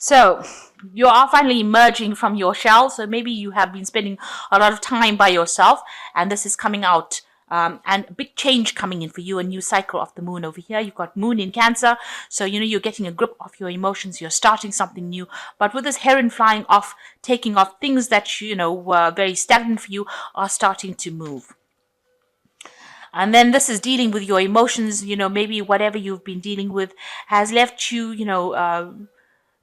So you are finally emerging from your shell. So maybe you have been spending a lot of time by yourself, and this is coming out. And a big change coming in for you, a new cycle of the moon over here. You've got moon in Cancer. So, you're getting a grip of your emotions. You're starting something new. But with this heron flying off, taking off, things that, were very stagnant for you are starting to move. And then this is dealing with your emotions. Maybe whatever you've been dealing with has left you,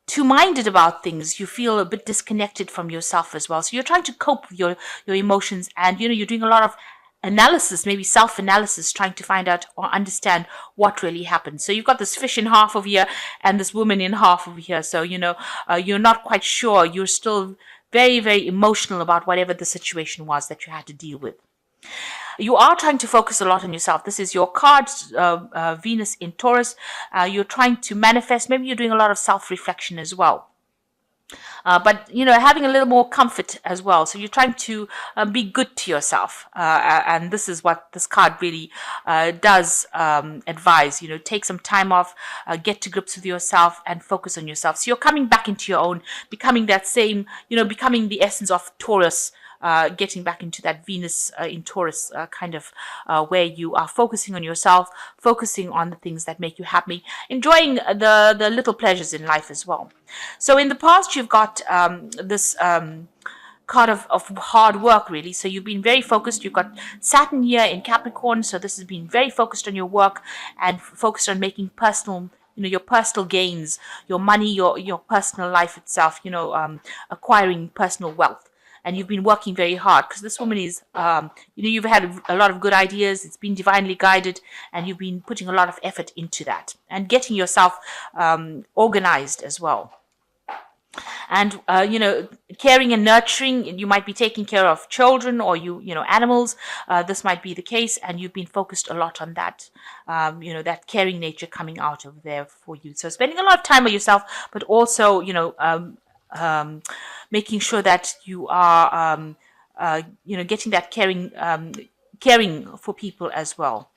too minded about things. You feel a bit disconnected from yourself as well. So you're trying to cope with your emotions, and you're doing a lot of analysis, maybe self-analysis, trying to find out or understand what really happened. So you've got this fish in half over here and this woman in half over here. So you're not quite sure. You're still very, very emotional about whatever the situation was that you had to deal with. You are trying to focus a lot on yourself. This is your card, Venus in Taurus. You're trying to manifest. Maybe you're doing a lot of self-reflection as well. But having a little more comfort as well. So you're trying to be good to yourself, and this is what this card really does advise. Take some time off, get to grips with yourself, and focus on yourself. So you're coming back into your own, becoming that same, becoming the essence of Taurus. Getting back into that Venus in Taurus kind of where you are focusing on yourself, focusing on the things that make you happy, enjoying the little pleasures in life as well. So in the past, you've got this card of hard work, really. So you've been very focused. You've got Saturn here in Capricorn. So this has been very focused on your work and focused on making personal, your personal gains, your money, your personal life itself, acquiring personal wealth. And you've been working very hard because this woman is, you've had a lot of good ideas. It's been divinely guided, and you've been putting a lot of effort into that and getting yourself organized as well. And, caring and nurturing, you might be taking care of children or animals. This might be the case. And you've been focused a lot on that, that caring nature coming out of there for you. So spending a lot of time with yourself, but also, making sure that you are, getting that caring for people as well.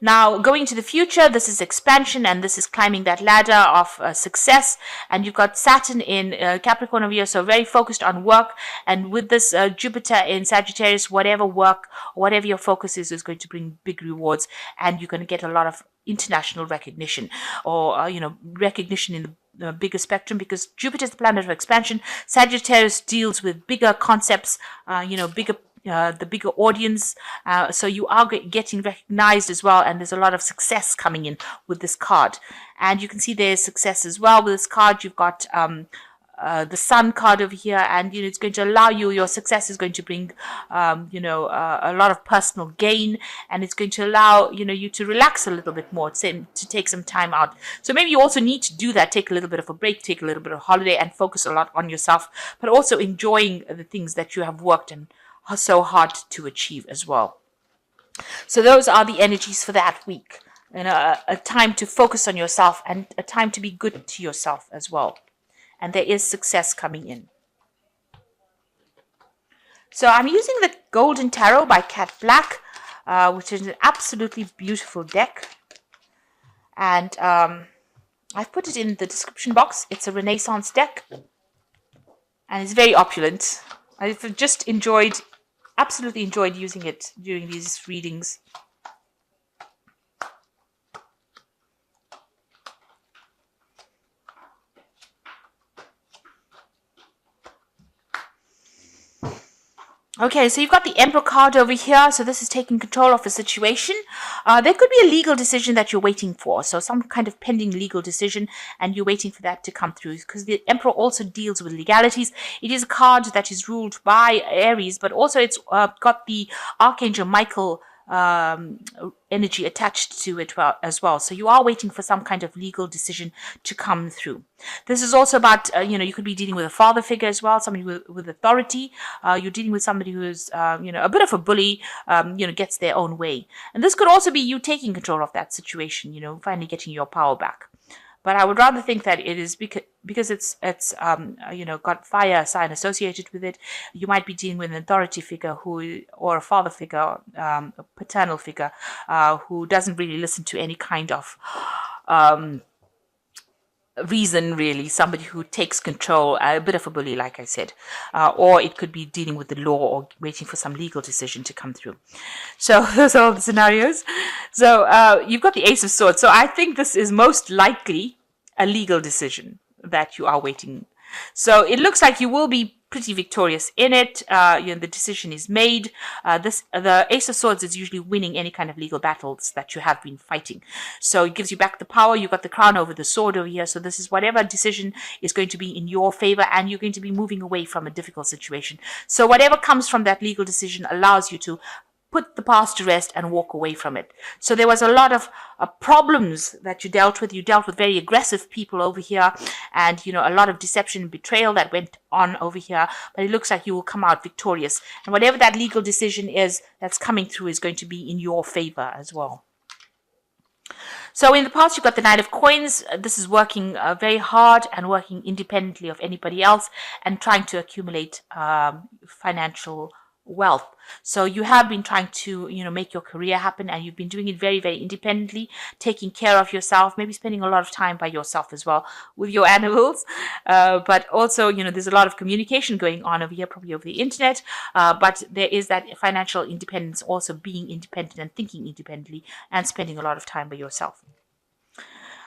Now, going to the future, this is expansion, and this is climbing that ladder of success. And you've got Saturn in Capricorn over here, so very focused on work. And with this Jupiter in Sagittarius, whatever work, whatever your focus is going to bring big rewards, and you're going to get a lot of international recognition, or recognition in the bigger spectrum, because Jupiter is the planet of expansion. Sagittarius deals with bigger concepts, bigger. The bigger audience, so you are getting recognized as well, and there's a lot of success coming in with this card. And you can see there's success as well with this card. You've got the Sun card over here, and it's going to allow your success is going to bring a lot of personal gain, and it's going to allow you to relax a little bit more, to take some time out. So maybe you also need to do that, take a little bit of a break, take a little bit of holiday, and focus a lot on yourself, but also enjoying the things that you have worked and are so hard to achieve as well. So those are the energies for that week. A time to focus on yourself, and a time to be good to yourself as well. And there is success coming in. So I'm using the Golden Tarot by Cat Black, which is an absolutely beautiful deck. And I've put it in the description box. It's a Renaissance deck, and it's very opulent. I've just absolutely enjoyed using it during these readings. Okay, so you've got the Emperor card over here. So this is taking control of the situation. There could be a legal decision that you're waiting for. So some kind of pending legal decision, and you're waiting for that to come through, because the Emperor also deals with legalities. It is a card that is ruled by Aries, but also it's got the Archangel Michael energy attached to it as well. So you are waiting for some kind of legal decision to come through. This is also about, you could be dealing with a father figure as well, somebody with authority. You're dealing with somebody who is, a bit of a bully, gets their own way. And this could also be you taking control of that situation, finally getting your power back. But I would rather think that it is because it's got fire sign associated with it. You might be dealing with an authority figure or a father figure, a paternal figure, who doesn't really listen to any kind of reason, really, somebody who takes control, a bit of a bully, like I said, or it could be dealing with the law or waiting for some legal decision to come through. So those are all the scenarios. So you've got the Ace of Swords. So I think this is most likely a legal decision that you are waiting. So it looks like you will be pretty victorious in it. The decision is made. The Ace of Swords is usually winning any kind of legal battles that you have been fighting. So it gives you back the power. You've got the crown over the sword over here. So this is whatever decision is going to be in your favor, and you're going to be moving away from a difficult situation. So whatever comes from that legal decision allows you to put the past to rest and walk away from it. So there was a lot of problems that you dealt with. You dealt with very aggressive people over here, and a lot of deception and betrayal that went on over here. But it looks like you will come out victorious, and whatever that legal decision is that's coming through is going to be in your favor as well. So in the past, you've got the Knight of Coins. This is working very hard and working independently of anybody else and trying to accumulate financial wealth. So you have been trying to make your career happen, and you've been doing it very, very independently, taking care of yourself, maybe spending a lot of time by yourself as well with your animals, but also there's a lot of communication going on over here, probably over the internet, but there is that financial independence, also being independent and thinking independently and spending a lot of time by yourself.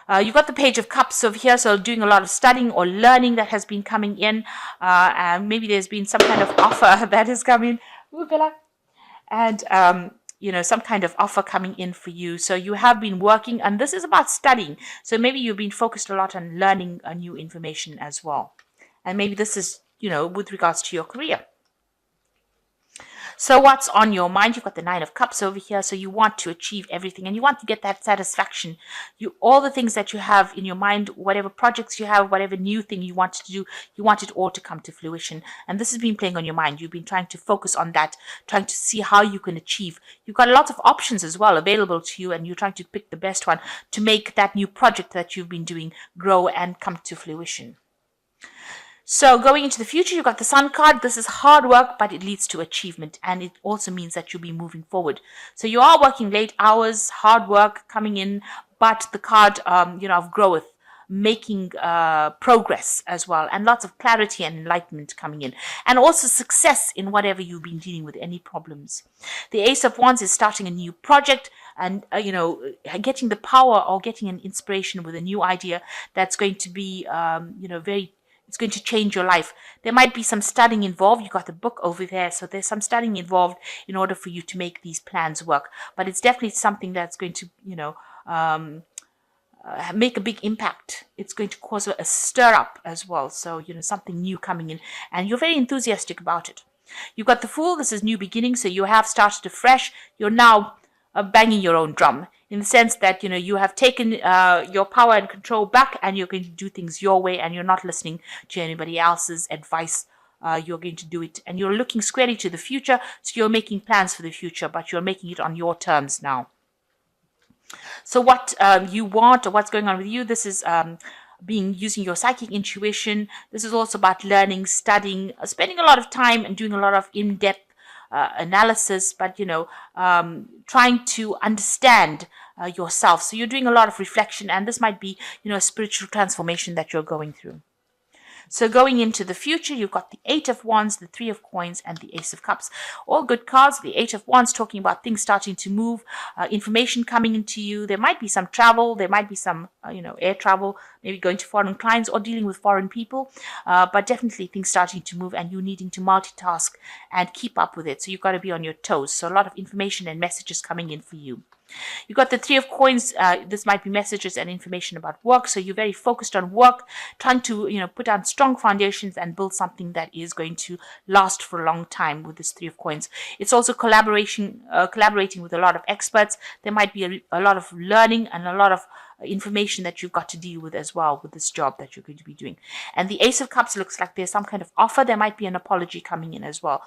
You've got the Page of Cups over here, so doing a lot of studying or learning that has been coming in, and maybe there's been some kind of offer that has come in. Ooh, Bella. And, some kind of offer coming in for you. So you have been working, and this is about studying. So maybe you've been focused a lot on learning new information as well. And maybe this is, with regards to your career. So what's on your mind? You've got the Nine of Cups over here. So you want to achieve everything, and you want to get that satisfaction. All the things that you have in your mind, whatever projects you have, whatever new thing you want to do, you want it all to come to fruition. And this has been playing on your mind. You've been trying to focus on that, trying to see how you can achieve. You've got lots of options as well available to you, and you're trying to pick the best one to make that new project that you've been doing grow and come to fruition. So going into the future, you've got the Sun card. This is hard work, but it leads to achievement. And it also means that you'll be moving forward. So you are working late hours, hard work coming in, but the card, of growth, making progress as well, and lots of clarity and enlightenment coming in, and also success in whatever you've been dealing with, any problems. The Ace of Wands is starting a new project, and getting the power or getting an inspiration with a new idea that's going to be it's going to change your life. There might be some studying involved. You got the book over there, so there's some studying involved in order for you to make these plans work. But it's definitely something that's going to make a big impact. It's going to cause a stir up as well. So something new coming in, and you're very enthusiastic about it. You've got the Fool. This is new beginning, so you have started afresh. You're now banging your own drum, in the sense that you have taken your power and control back, and you're going to do things your way, and you're not listening to anybody else's advice. You're going to do it, and you're looking squarely to the future. So you're making plans for the future, but you're making it on your terms now. So what you want, or what's going on with you, this is using your psychic intuition. This is also about learning, studying, spending a lot of time and doing a lot of in-depth analysis, but trying to understand yourself. So you're doing a lot of reflection, and this might be a spiritual transformation that you're going through. So going into the future, you've got the Eight of Wands, the Three of Coins, and the Ace of Cups. All good cards. The Eight of Wands talking about things starting to move, information coming into you. There might be some travel. There might be some, air travel, maybe going to foreign clients or dealing with foreign people. But definitely things starting to move, and you needing to multitask and keep up with it. So you've got to be on your toes. So a lot of information and messages coming in for you. You've got the Three of Coins. This might be messages and information about work. So you're very focused on work, trying to, put down strong foundations and build something that is going to last for a long time with this Three of Coins. It's also collaborating with a lot of experts. There might be a lot of learning and a lot of information that you've got to deal with as well with this job that you're going to be doing. And the Ace of Cups looks like there's some kind of offer. There might be an apology coming in as well,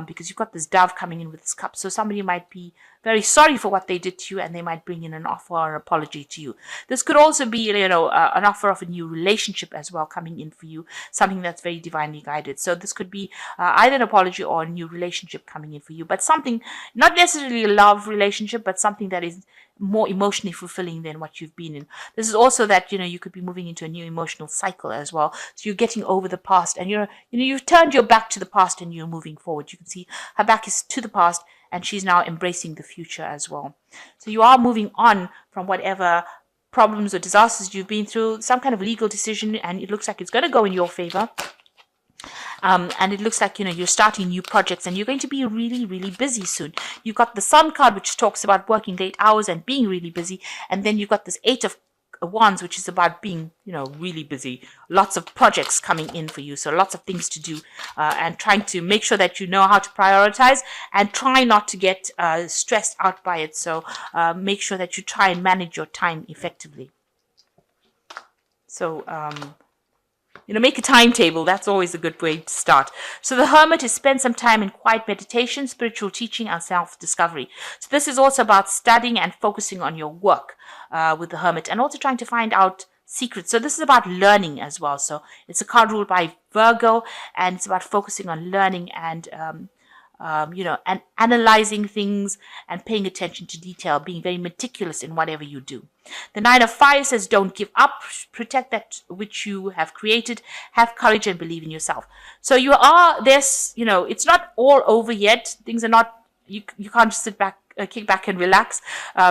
because you've got this Dove coming in with this cup. So somebody might be very sorry for what they did to you, and they might bring in an offer or an apology to you. This could also be, an offer of a new relationship as well coming in for you, something that's very divinely guided. So this could be either an apology or a new relationship coming in for you, but something, not necessarily a love relationship, but something that is more emotionally fulfilling than what you've been in. This is also that, you could be moving into a new emotional cycle as well. So you're getting over the past, and you've turned your back to the past and you're moving forward. You can see her back is to the past and she's now embracing the future as well. So you are moving on from whatever problems or disasters you've been through, some kind of legal decision, and it looks like it's going to go in your favor. And it looks like, you're starting new projects and you're going to be really, really busy soon. You've got the Sun card, which talks about working late hours and being really busy. And then you've got this Eight of Wands, which is about being, really busy. Lots of projects coming in for you. So lots of things to do, and trying to make sure that you know how to prioritize and try not to get stressed out by it. So make sure that you try and manage your time effectively. So, make a timetable. That's always a good way to start. So the Hermit is spend some time in quiet meditation, spiritual teaching, and self-discovery. So this is also about studying and focusing on your work with the Hermit, and also trying to find out secrets. So this is about learning as well. So it's a card ruled by Virgo, and it's about focusing on learning and and analyzing things and paying attention to detail, being very meticulous in whatever you do. The Nine of Fire says, don't give up, protect that which you have created, have courage and believe in yourself. So it's not all over yet. Things are not, you can't just sit back, kick back and relax,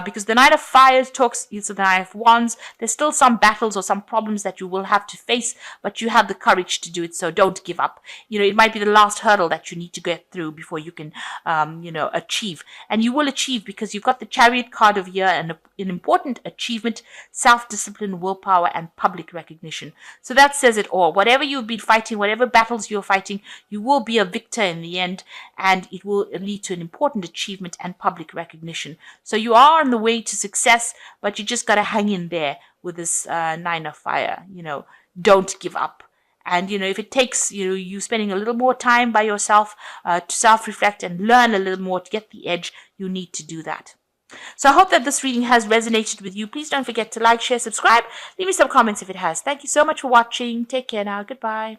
because the Nine of Fire talks, it's the Nine of Wands. There's still some battles or some problems that you will have to face, but you have the courage to do it, so don't give up. It might be the last hurdle that you need to get through before you can, achieve. And you will achieve, because you've got the Chariot card of here and an important achievement, self-discipline, willpower, and public recognition. So that says it all. Whatever you've been fighting, whatever battles you're fighting, you will be a victor in the end, and it will lead to an important achievement and public recognition. So you are on the way to success, but you just got to hang in there with this Nine of Fire. Don't give up. And, if it takes, you spending a little more time by yourself to self-reflect and learn a little more to get the edge, you need to do that. So I hope that this reading has resonated with you. Please don't forget to like, share, subscribe. Leave me some comments if it has. Thank you so much for watching. Take care now. Goodbye.